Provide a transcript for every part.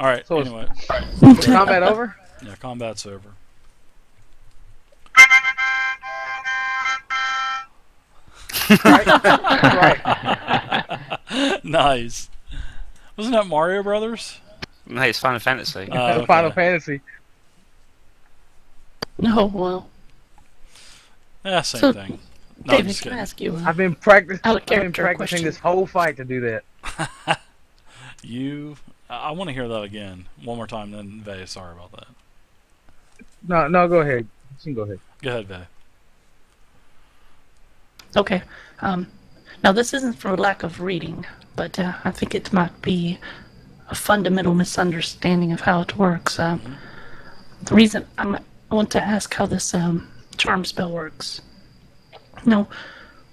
All right. So Anyway, is combat over? yeah, combat's over. Right. Right. Nice. Wasn't that Mario Brothers? No, it's Final Fantasy. Final Okay. Fantasy. No, well, Yeah, same so thing. No, I'm David, just can I kidding. ask you I've been practicing. out of I've been character practicing question? this whole fight to do that. I want to hear that again one more time. Then Vay, sorry about that. No, no, go ahead. You can go ahead. Go ahead, Vay. Okay. Um, Now this isn't for lack of reading, but I think it might be a fundamental misunderstanding of how it works. The reason I want to ask how this charm spell works. Now,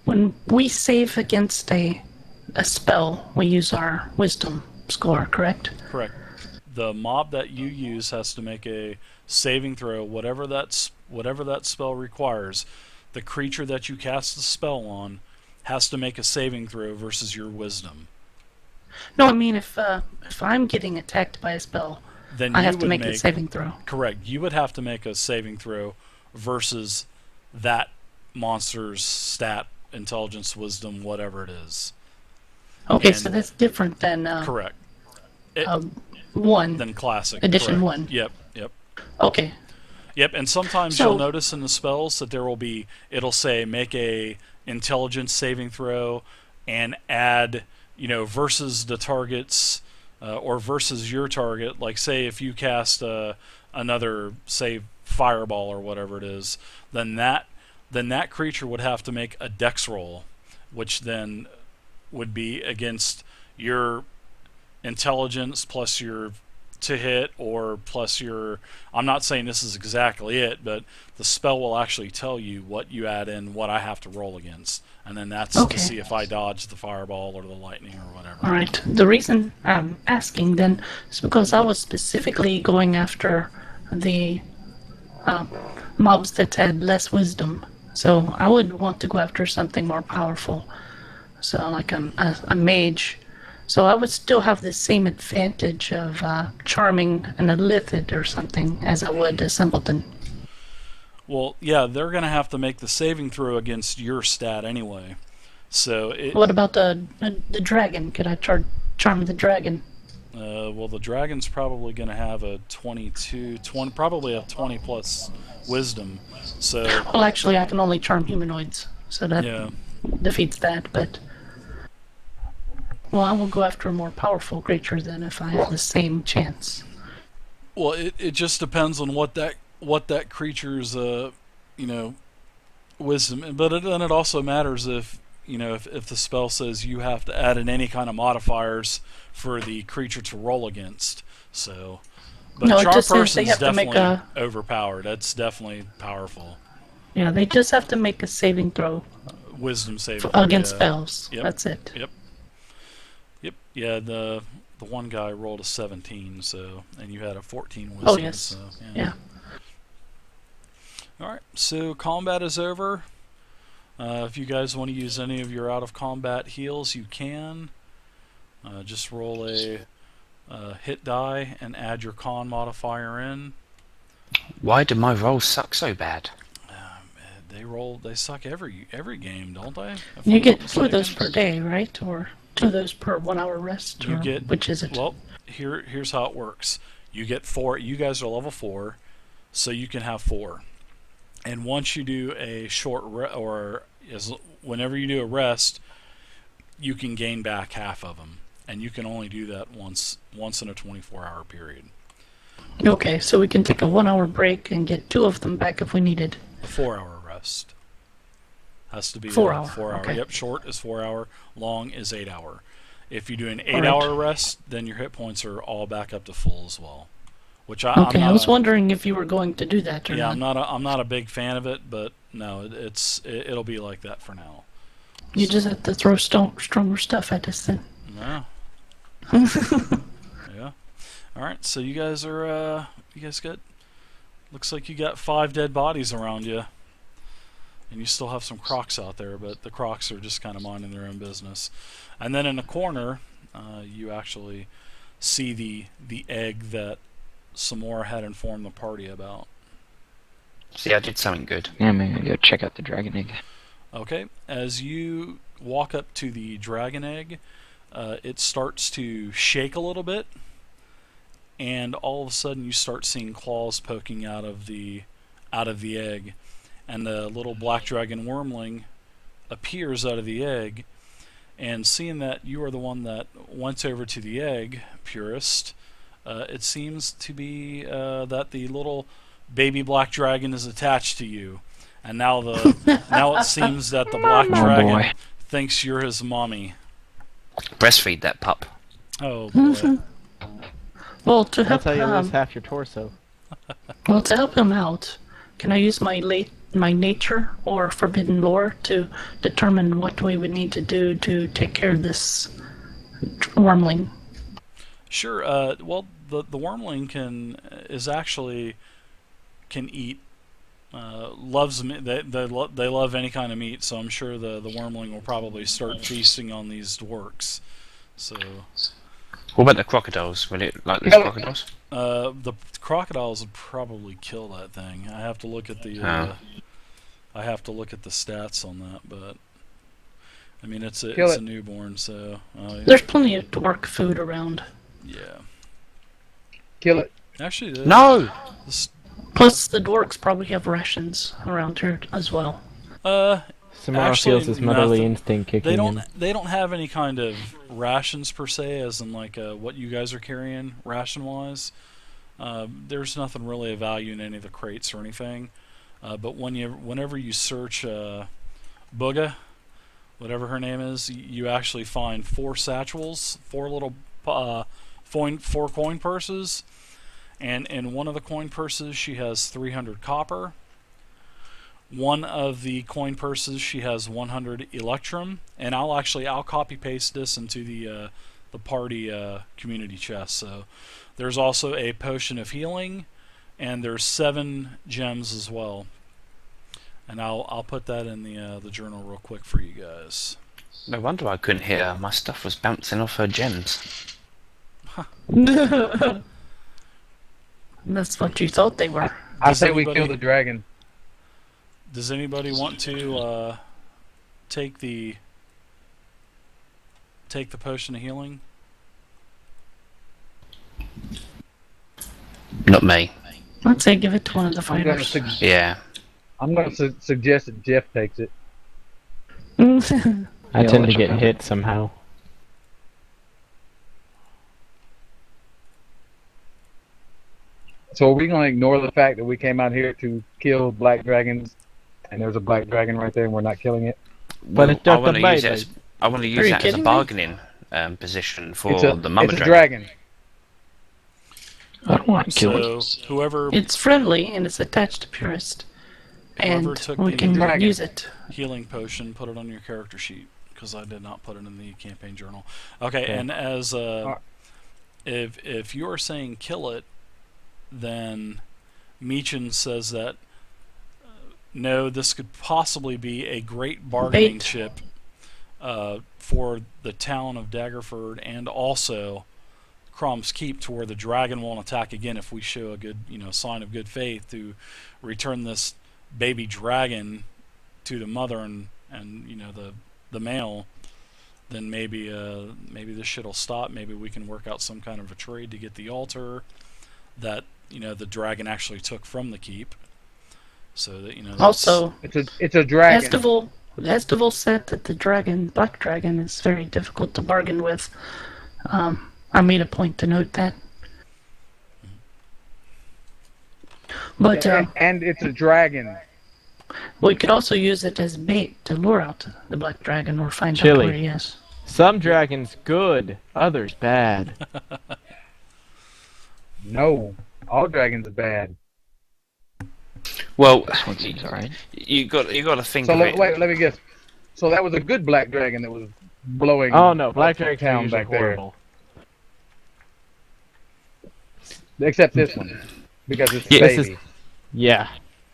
when we save against a spell, we use our wisdom score, correct? Correct. The mob that you use has to make a saving throw, whatever that spell requires. The creature that you cast the spell on has to make a saving throw versus your wisdom. No, I mean if I'm getting attacked by a spell, Then I you have to would make a saving throw. correct. You would have to make a saving throw versus that monster's stat, intelligence, wisdom, whatever it is. Okay, so And- that's different than Correct. It, one. than classic. Edition correct. 1. Yep. Yep. Okay. Yep, and sometimes So- you'll notice in the spells that it'll say make a intelligence saving throw and add, versus the target's or versus your target. Like say if you cast another, say, fireball or whatever it is, then that creature would have to make a dex roll, which then would be against your intelligence plus your to hit or plus your I'm not saying this is exactly it, but the spell will actually tell you what you add in, what I have to roll against, and then that's Okay. to see if I dodge the fireball or the lightning or whatever. All right. The reason I'm asking then is because I was specifically going after the mobs that had less wisdom. So I would want to go after something more powerful. So like a mage. So I would still have the same advantage of charming an illithid or something as I would a simpleton. Well, yeah, they're going to have to make the saving throw against your stat anyway. So What about the dragon? Could I charm the dragon? well, the dragon's probably going to have a 20, probably a 20 plus wisdom. So Well, actually, I can only charm humanoids, so that yeah. defeats that. But well, I will go after a more powerful creature then if I have the same chance. Well, it just depends on what that creature's wisdom. But then it also matters if if the spell says you have to add in any kind of modifiers for the creature to roll against. So, but No, it charm just says they person's have to make definitely a overpowered. That's definitely powerful. yeah. They just have to make a saving throw Wisdom saving against yeah. spells. Yep. That's it. Yep. Yeah. The one guy rolled a 17, so and you had a 14 wisdom. Oh, yes. So, Yeah. All right, so combat is over. If you guys want to use any of your out of combat heals, you can. Just roll a hit die and add your con modifier in. Why do my rolls suck so bad? They suck every game, don't they? If You I'm get not 2 of those mistaken. per day, right? Or 2 of those per 1 hour rest? You or get which is it? Well, here's how it works. You get 4. You guys are level 4, so you can have 4. And once you do a short whenever you do a rest, you can gain back half of them, and you can only do that once in a 24-hour period. Okay, so we can take a 1 hour break and get 2 of them back if we needed. A 4-hour rest has to be 4 a hour, 4 hour. okay. Yep, short is 4 hour, long is 8 hour. If you do an All 8-hour rest, then your hit points are all back up to full as well. Which Okay, I was wondering if you were going to do that or Yeah, not. I'm not a big fan of it, but no, it'll be like that for now. You just have to throw stronger stuff at us then. No. Yeah. All right. So you guys got looks like you got 5 dead bodies around you, and you still have some crocs out there, but the crocs are just kind of minding their own business. And then in the corner, you actually see the egg that Samora had informed the party about. See, I did something good. Yeah, I'm gonna go check out the dragon egg. Okay, as you walk up to the dragon egg, it starts to shake a little bit, and all of a sudden you start seeing claws poking out of the egg, and the little black dragon wormling appears out of the egg. And seeing that you are the one that went over to the egg, Purist, it seems to be that the little baby black dragon is attached to you, and now it seems that the black Oh, dragon boy. thinks you're his mommy. Breastfeed that pup. Oh boy. Well, to help That's how you lose half your torso. well, to help him out, can I use my nature or forbidden lore to determine what we would need to do to take care of this wormling? Sure. Well, the wormling can eat. Loves meat. They love any kind of meat, so I'm sure the wormling will probably start feasting on these dwarks. So What about the crocodiles? Will it like these Yeah. crocodiles? the crocodiles would probably kill that thing. I have to look at the stats on that, but I mean it's Kill a it. newborn, so There's plenty of dwark food around. yeah. Kill it. Actually, No! this- Plus, the dwarks probably have rations around here as well. Samara Actually, feels his motherly nothing. instinct kicking They in. don't have any kind of rations per se, as in like what you guys are carrying ration wise. There's nothing really of value in any of the crates or anything. But whenever you search Booga, whatever her name is, you actually find 4 satchels, 4 little 4 coin purses, and in one of the coin purses she has 300 copper. One of the coin purses she has 100 electrum, and I'll copy paste this into the party community chest. So there's also a potion of healing, and there's 7 gems as well. And I'll put that in the journal real quick for you guys. No wonder I couldn't hit her. My stuff was bouncing off her gems. That's what you thought they were. I Does say we anybody- kill the dragon. Does anybody want to take the potion of healing? Not me. I'd say give it to one of the I'm gonna, fighters. Yeah. suggest that Jeff takes it. I Yeah, tend let to you get have hit somehow. So are we gonna ignore the fact that we came out here to kill black dragons, and there's a black dragon right there, and we're not killing it? But it's just I want a to use baby. it as, I want to Are use you that as a kidding me? bargaining position for It's a the mother it's a dragon. dragon. I don't want to kill it. So whoever It's friendly and it's attached to Purist. Whoever And took we the can dragon. use it. healing potion, put it on your character sheet, because I did not put it in the campaign journal. Okay, Okay. and as Alright. if you are saying kill it, then Meechan says that no, this could possibly be a great bargaining Bait. chip for the town of Daggerford, and also Crom's Keep, to where the dragon won't attack again if we show a good, sign of good faith to return this baby dragon to the mother and the male. Then maybe this shit'll stop. Maybe we can work out some kind of a trade to get the altar that the dragon actually took from the keep. So that that's- Also, It's a dragon. Estival said that the black dragon, is very difficult to bargain with. I made a point to note that. But And it's a dragon. we could also use it as bait to lure out the black dragon or find out Chili. where he is. Some dragons good, others bad. No, all dragons are bad. Well, This one seems alright. you got to think So of it. let me guess. So that was a good black dragon that was blowing. Oh no, black up the dragons are town usually back there. horrible. Except this one, because it's a Yeah, this baby. is- Yeah.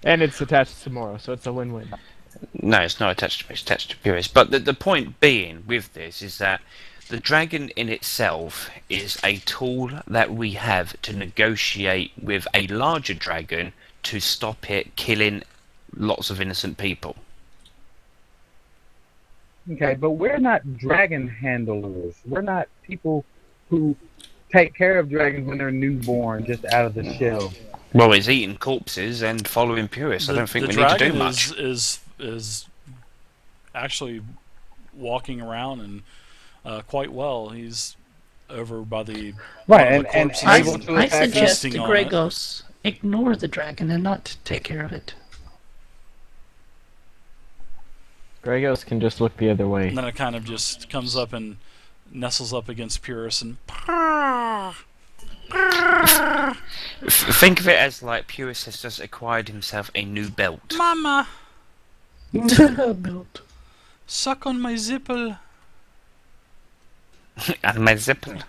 And it's attached to Moro, so it's a win-win. No, it's not attached to me, it's attached to Purist. But the point being with this is that The dragon in itself is a tool that we have to negotiate with a larger dragon to stop it killing lots of innocent people. Okay, but we're not dragon handlers. We're not people who take care of dragons when they're newborn, just out of the shell. Well, it's eating corpses and following purists. I don't think we need to do dragon much. is actually walking around and quite well. He's over by the Right, one of the and corpses I, able and to I attack suggest feasting the on it. Gregos ignore the dragon and not take care of it. Gregos can just look the other way. And then it kind of just comes up and nestles up against Pyrrhus and Think of it as like Purist has just acquired himself a new belt. Mama, Built. suck on my zipple. And my zipper.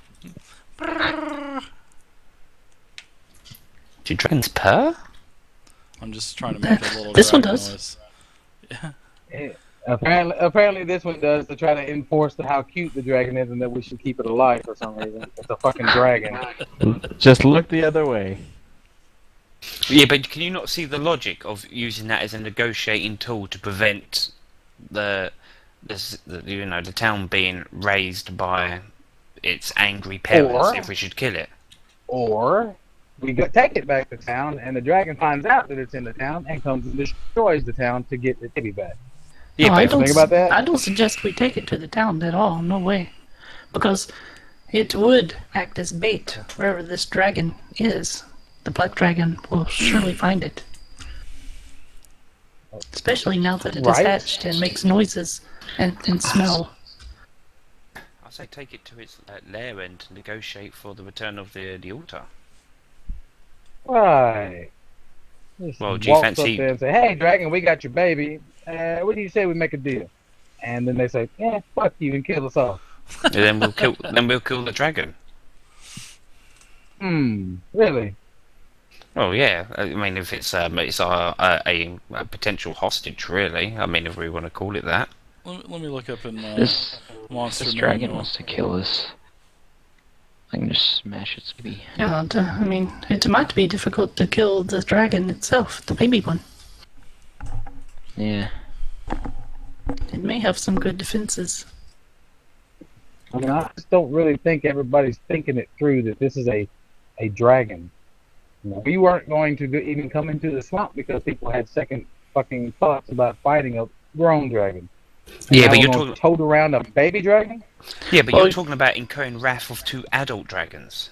Do dragons purr? I'm just trying to make a little This one dragon does. noise. Apparently this one does, to try to enforce how cute the dragon is and that we should keep it alive for some reason. It's a fucking dragon. Just look the other way. Yeah, but can you not see the logic of using that as a negotiating tool to prevent the town being raised by its angry parents Or- if we should kill it? Or we take it back to town, and the dragon finds out that it's in the town and comes and destroys the town to get the baby back. Yeah, No, I but don't think about that. I don't suggest we take it to the town at all. No way, because it would act as bait wherever this dragon is. The black dragon will surely find it, especially now that it is Right. hatched and makes noises and smell. I say take it to its lair and negotiate for the return of the altar. Right. Just Well, do you walks fancy- up there and say, "Hey, dragon, we got your baby. What do you say we make a deal?" And then they say, "Yeah, fuck you," and kill us all. And then we'll kill. Then we'll kill the dragon. Really? Well, yeah. I mean, if it's a potential hostage, really. I mean, if we want to call it that. Let me look up in This Monster this dragon Manual. wants to kill us. I can just smash its baby. Yeah, I mean, it might be difficult to kill the dragon itself, the baby one. Yeah. Mm-hmm. It may have some good defenses. I mean, I just don't really think everybody's thinking it through that this is a dragon. You know, we weren't going to even come into the swamp because people had second fucking thoughts about fighting a grown dragon. Yeah, Now but we're you're gonna talking. tote around a baby dragon. Yeah, but Well, you're talking about incurring wrath of 2 adult dragons.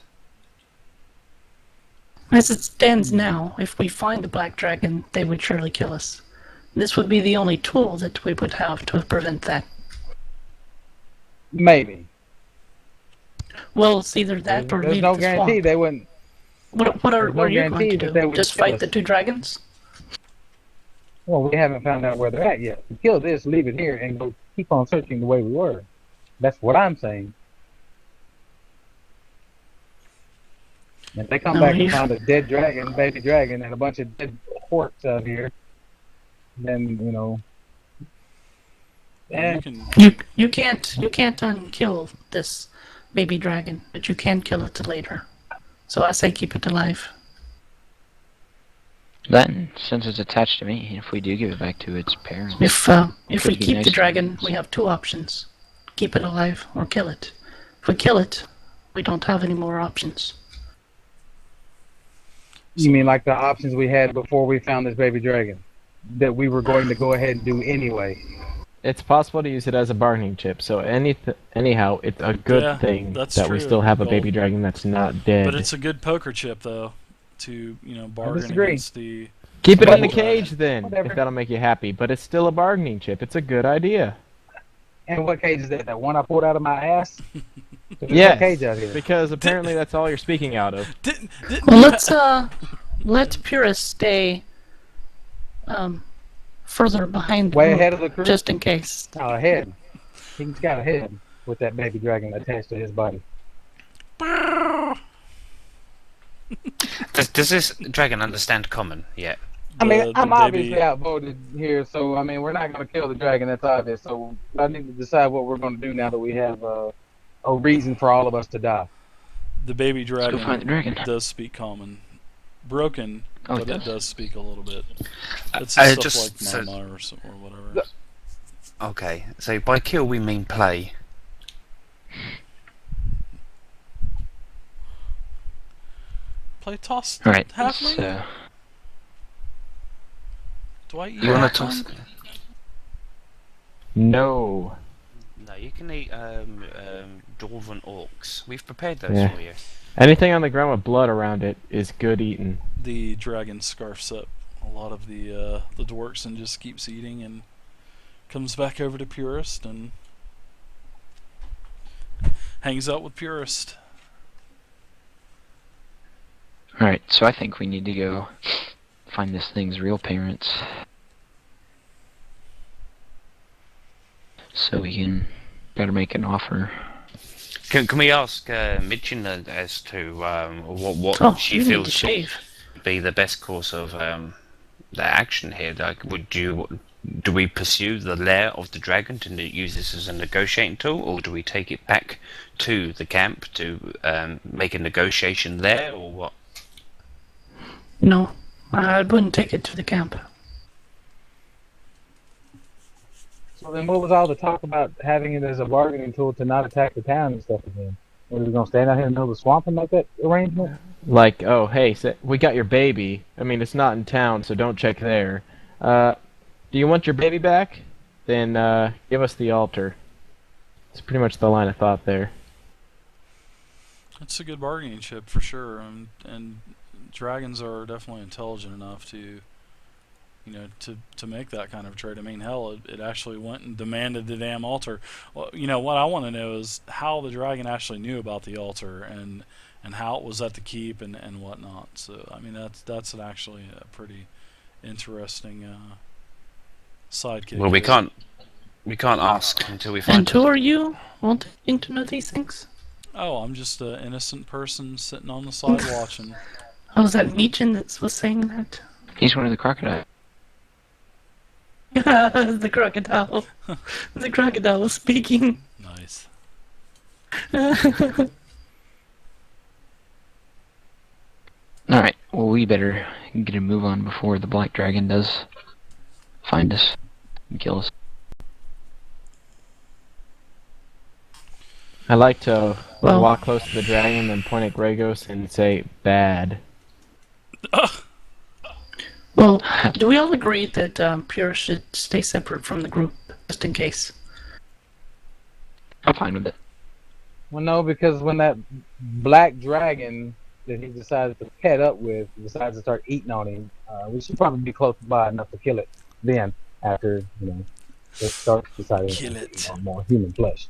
As it stands now, if we find the black dragon, they would surely kill us. This would be the only tool that we would have to prevent that. Maybe. Well, it's either that or There's leave no the guarantee swamp. they wouldn't. What there's no are you going guarantee to that they do? would Just kill fight us. the 2 dragons? Well, we haven't found out where they're at yet. We kill this, leave it here, and go keep on searching the way we were. That's what I'm saying. If they come No, back and you- find a dead dragon, baby dragon, and a bunch of dead orcs out here, then you know. You can You can't unkill this baby dragon, but you can kill it later. So I say keep it alive. Then, since it's attached to me, if we do give it back to its parents, If we Could be keep nice the to dragon, use. we have 2 options: keep it alive or kill it. If we kill it, we don't have any more options. You mean like the options we had before we found this baby dragon, that we were going to go ahead and do anyway? It's possible to use it as a bargaining chip, so anyhow, it's a good Yeah, thing that's that we true, still have a Gold. baby dragon that's not dead. But it's a good poker chip, though, to bargain disagree. against the. Keep it in the Whatever. cage then, Whatever. if that'll make you happy. But it's still a bargaining chip. It's a good idea. And what cage is that? That one I pulled out of my ass? There's no Yes, cage out here. because apparently that's all you're speaking out of. Didn't Well, let's let Pyrrhus stay further behind the Way group, ahead of the crew. just in case. Oh, ahead. He's got a head with that baby dragon attached to his body. Does this dragon understand common yet? I mean, the I'm baby- obviously outvoted here, so I mean, we're not going to kill the dragon. That's obvious. So I need to decide what we're going to do now that we have a a reason for all of us to die. The baby Let's go find the dragon dragon. does speak common. Broken, Oh, but it it does? does speak a little bit. It's I stuff just like said- mama or whatever. Okay, so by kill we mean play. Play toss Alright, halfling? so Do I eat You wanna halfling? toss? No. No, you can eat dwarven orcs. We've prepared those Yeah. for you. Anything on the ground with blood around it is good eating. The dragon scarfs up a lot of the dwarks and just keeps eating and comes back over to Purist and hangs out with Purist. alright, so I think we need to go find this thing's real parents. So we can better make an offer. Can we ask Mitchin as to what Oh, she you need to feels shave. would be the best course of the action here? Like, do we pursue the lair of the dragon to use this as a negotiating tool, or do we take it back to the camp to make a negotiation there, or what? No, I wouldn't take it to the camp. So then, what was all the talk about having it as a bargaining tool to not attack the town and stuff again? Were we gonna stand out here in the middle of the swamp and make that arrangement? Like, oh, hey, we got your baby. I mean, it's not in town, so don't check there. Do you want your baby back? Then, give us the altar. It's pretty much the line of thought there. It's a good bargaining chip for sure, and dragons are definitely intelligent enough to, to make that kind of trade. I mean, hell, it actually went and demanded the damn altar. Well, what I want to know is how the dragon actually knew about the altar and how it was at the keep and whatnot. So, I mean, that's actually a pretty interesting sidekick. Well, we there. can't ask until we And find. who are you wanting to know these things? Oh, I'm just an innocent person sitting on the side watching. Oh, was that Meechin that was saying that? He's one of the crocodiles. The crocodile. The crocodile was speaking. Nice. Alright, well we better get a move on before the black dragon does find us and kill us. I like to Well- walk close to the dragon and point at Gregos and say, bad. Well, do we all agree that Pure should stay separate from the group, just in case? I'm fine with it. Well, no, because when that black dragon that he decided to pet up with decides to start eating on him, we should probably be close by enough to kill it. Then, after it starts deciding Kill to it. eat on more human flesh,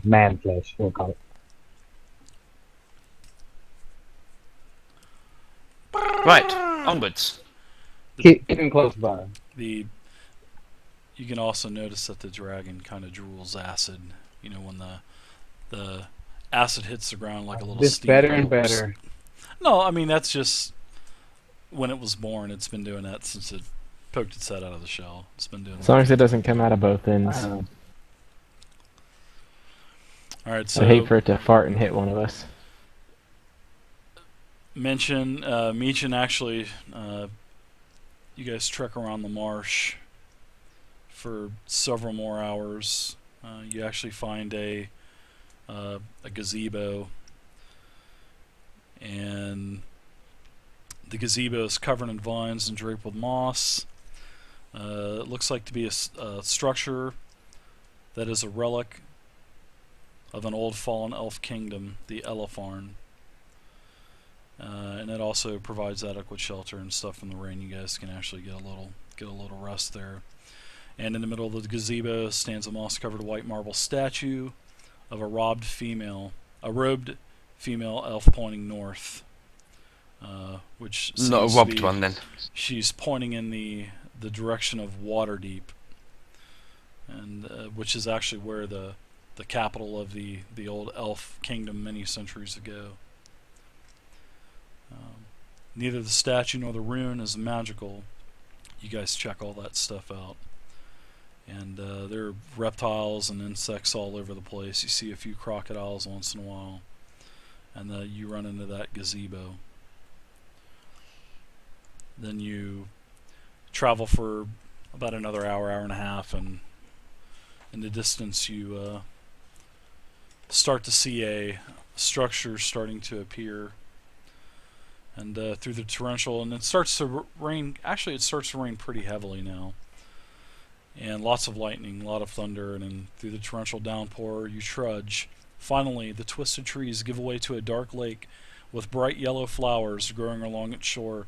man flesh, we'll call it. Right, onwards. Getting close by. You can also notice that the dragon kind of drools acid. When the acid hits the ground like a little This steam better and bubbles. better. No, I mean that's just when it was born. It's been doing that since it poked its head out of the shell. It's been doing As that. long as it doesn't come out of both ends. Uh, All right, so I'd hate for it to fart and hit one of us. Meechin actually, you guys trek around the marsh for several more hours. You actually find a gazebo, and the gazebo is covered in vines and draped with moss. It looks like to be a structure that is a relic of an old fallen elf kingdom, the Elefarn. And it also provides adequate shelter and stuff from the rain. You guys can actually get a little rest there. And in the middle of the gazebo stands a moss-covered white marble statue of a robed female elf pointing north, which seems Not a to robbed be- one then. She's pointing in the direction of Waterdeep, and which is actually where the capital of the old elf kingdom many centuries ago. Neither the statue nor the rune is magical. You guys check all that stuff out, And there are reptiles and insects all over the place. You see a few crocodiles once in a while. And you run into that gazebo. Then you travel for about another hour, hour and a half, and in the distance you start to see a structure starting to appear. And through the torrential, and it starts to rain. Actually, it starts to rain pretty heavily now. And lots of lightning, a lot of thunder, and then through the torrential downpour, you trudge. Finally, the twisted trees give way to a dark lake with bright yellow flowers growing along its shore.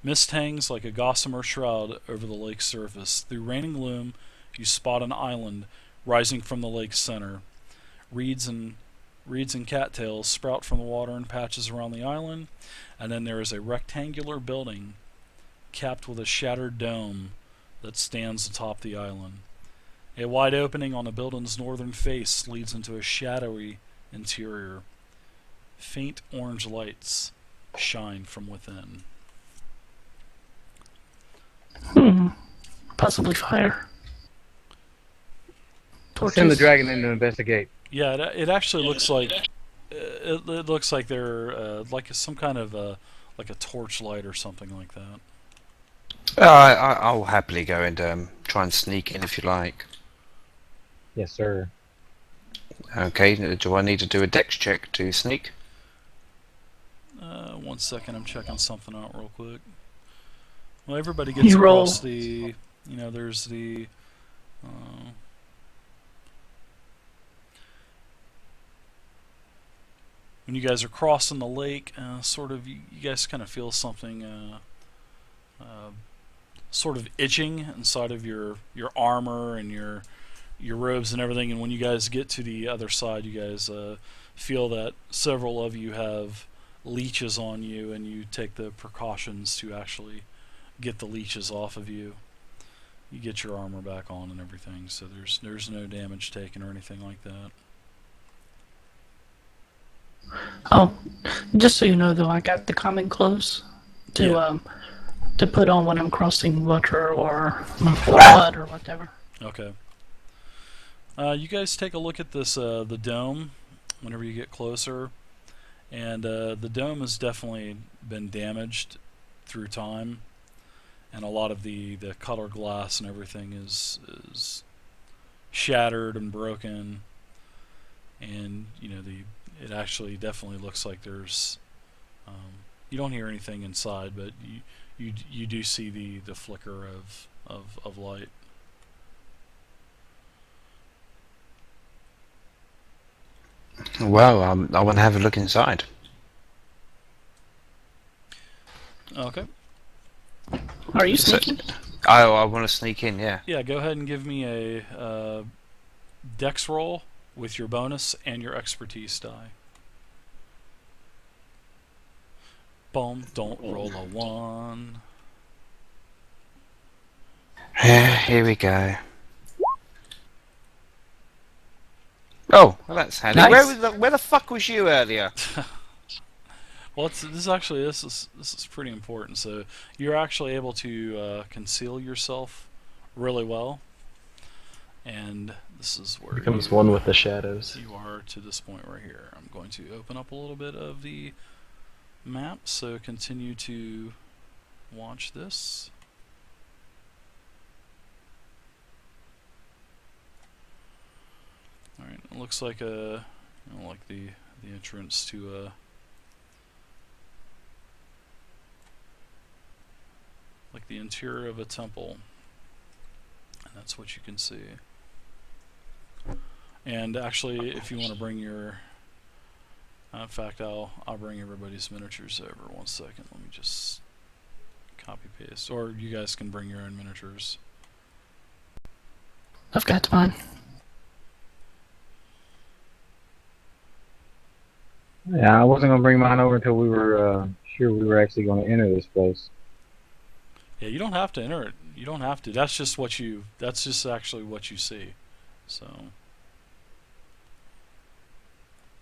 Mist hangs like a gossamer shroud over the lake's surface. Through raining gloom, you spot an island rising from the lake's center. Reeds and cattails sprout from the water in patches around the island, and then there is a rectangular building capped with a shattered dome that stands atop the island. A wide opening on the building's northern face leads into a shadowy interior. Faint orange lights shine from within. Possibly fire. Send the Torches. dragon in to investigate. Yeah, it actually looks like it looks like they're like some kind of like a torchlight or something like that. I'll happily go and try and sneak in if you like. Yes, sir. Okay, do I need to do a dex check to sneak? 1 second, I'm checking something out real quick. Well, everybody gets You roll. across the, there's the. When you guys are crossing the lake, sort of, you guys kind of feel something sort of itching inside of your armor and your robes and everything. And when you guys get to the other side, you guys feel that several of you have leeches on you, and you take the precautions to actually get the leeches off of you. You get your armor back on and everything, so there's no damage taken or anything like that. Oh, just so you know, though, I got the common clothes to put on when I'm crossing water or mud or whatever. Okay. You guys take a look at this the dome whenever you get closer, and the dome has definitely been damaged through time, and a lot of the color glass and everything is shattered and broken, and it actually definitely looks like there's you don't hear anything inside, but you do see the flicker of light. Well, I want to have a look inside. Okay. Are you So- sneaking? I want to sneak in, yeah. Yeah, go ahead and give me a dex roll with your bonus and your expertise die. Boom, don't roll a 1. Here we go. Oh, well, that's handy. Nice. Where the fuck was you earlier? Well, this is pretty important. So you're actually able to conceal yourself really well, and this is where Becomes one with the shadows. you are to this point right here. I'm going to open up a little bit of the map, so continue to watch this. All right, it looks like like the entrance to like the interior of a temple, and that's what you can see. And actually, if you want to bring your, in fact, I'll bring everybody's miniatures over. 1 second, let me just copy paste, or you guys can bring your own miniatures. I've got mine. Yeah, I wasn't gonna bring mine over until we were sure we were actually going to enter this place. Yeah, you don't have to enter it. You don't have to. That's just what you. That's just actually what you see. So.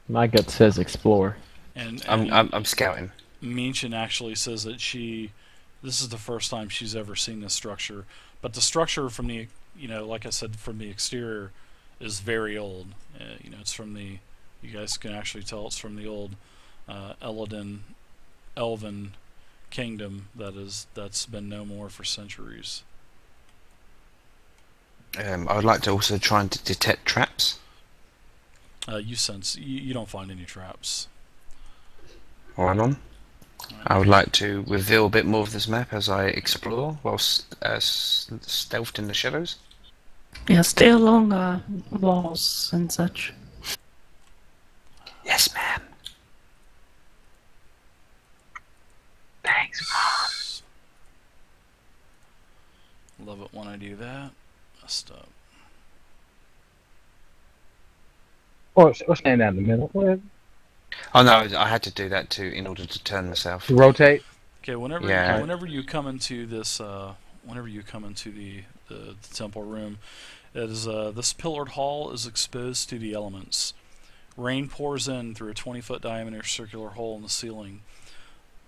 My gut says explore. And I'm scouting. Minchin actually says that this is the first time she's ever seen this structure, but the structure from the like I said, from the exterior, is very old. It's from the. You guys can actually tell it's from the old Elven kingdom that's been no more for centuries. I would like to also try and detect traps. You don't find any traps. Right on. I would like to reveal a bit more of this map as I explore, whilst stealthed in the shadows. Yeah, stay along walls and such. Yes, ma'am. Thanks. Love it when I do that. Messed up. Or stand down in the middle. Well, Oh no, I had to do that too in order to turn myself. to rotate. Okay, whenever Yeah. whenever you come into this, whenever you come into the temple room, this pillared hall is exposed to the elements. Rain pours in through a 20-foot diameter circular hole in the ceiling,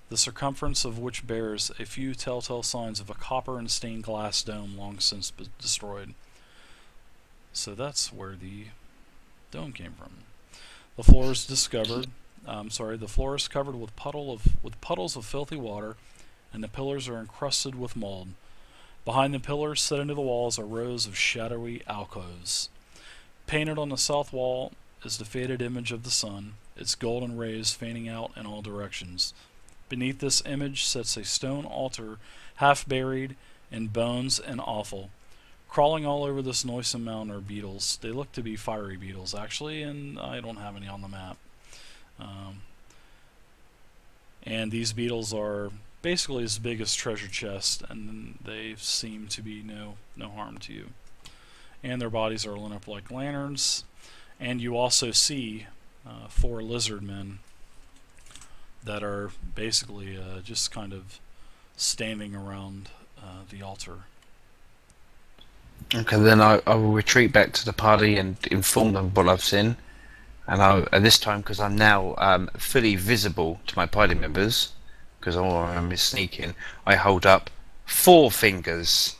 the circumference of which bears a few telltale signs of a copper and stained glass dome long since destroyed. So that's where the dome came from. The floor is covered with puddles of filthy water, and the pillars are encrusted with mold. Behind the pillars, set into the walls, are rows of shadowy alcoves. Painted on the south wall is the faded image of the sun, its golden rays fanning out in all directions. Beneath this image sits a stone altar, half buried in bones and offal. Crawling all over this noisome mound are beetles. They look to be fiery beetles, actually, and I don't have any on the map. And these beetles are basically as big as treasure chests, and they seem to be no harm to you. And their bodies are lit up like lanterns. And you also see 4 lizard men that are basically just kind of standing around the altar. Okay, then I will retreat back to the party and inform them of what I've seen. And this time, because I'm now fully visible to my party members, because all I'm is sneaking, I hold up 4 fingers.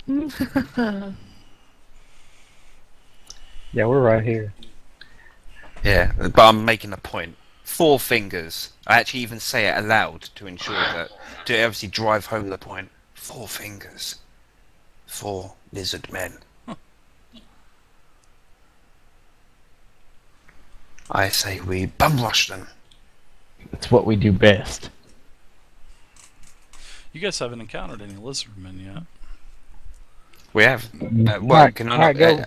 Yeah, we're right here. Yeah, but I'm making a point. 4 fingers. I actually even say it aloud to ensure that, to obviously drive home the point. 4 fingers. 4 lizard men. I say we bum rush them. It's what we do best. You guys haven't encountered any lizard men yet. We have. Alright, What? Can I alright, not? go.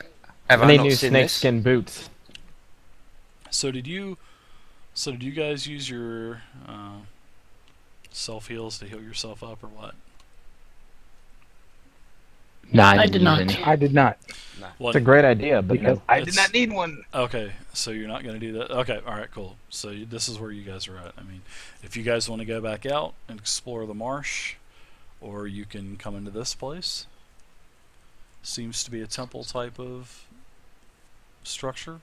Have I I need not new seen this? snakeskin boots. So did you guys use your self heals to heal yourself up, or what? Nah, I didn't did use not. any. I did not, What? It's a great idea, but because no. I did It's- not need one. Okay, so you're not going to do that. Okay, all right, cool. So this is where you guys are at. I mean, if you guys want to go back out and explore the marsh, or you can come into this place. Seems to be a temple type of structure.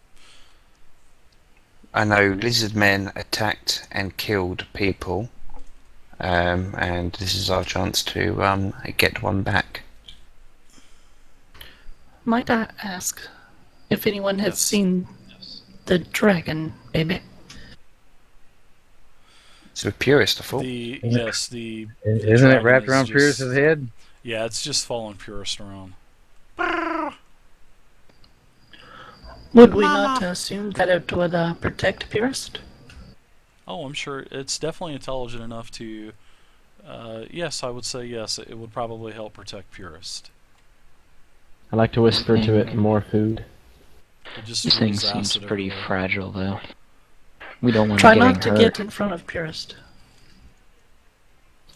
I know lizard men attacked and killed people, and this is our chance to get one back. Might I ask if anyone has Yes. seen the dragon, baby? It's a purist, I thought. The Isn't it- yes, the Isn't it dragon wrapped is around just- Pierce's head? Yeah, it's just following Purist around. Would we not assume that it would protect Purist? Oh, I'm sure it's definitely intelligent enough to. Yes, I would say yes. It would probably help protect Purist. I like to whisper to it more food. It just This thing breathes seems acid pretty everywhere. fragile, though. We don't want Try to not to hurt. get in front of Purist.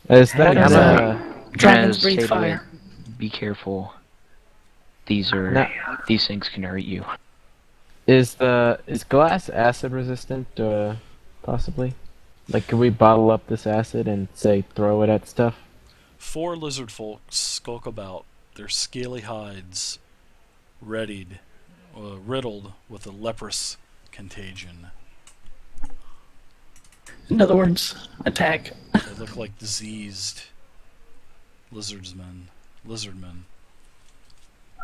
Is that Because, Dragons Dragons stay breathe away. fire. Be careful. These are Now- these things can hurt you. is glass acid resistant? Possibly. Like, could we bottle up this acid and say throw it at stuff? 4 lizard folk skulk about, their scaly hides readied, riddled with a leprous contagion. In other words, attack. They look like diseased lizard men.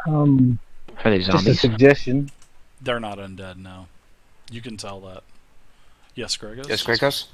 Are they Just a zombies? suggestion. They're not undead, no. You can tell that. Yes, Gregos? Yes, Gregos?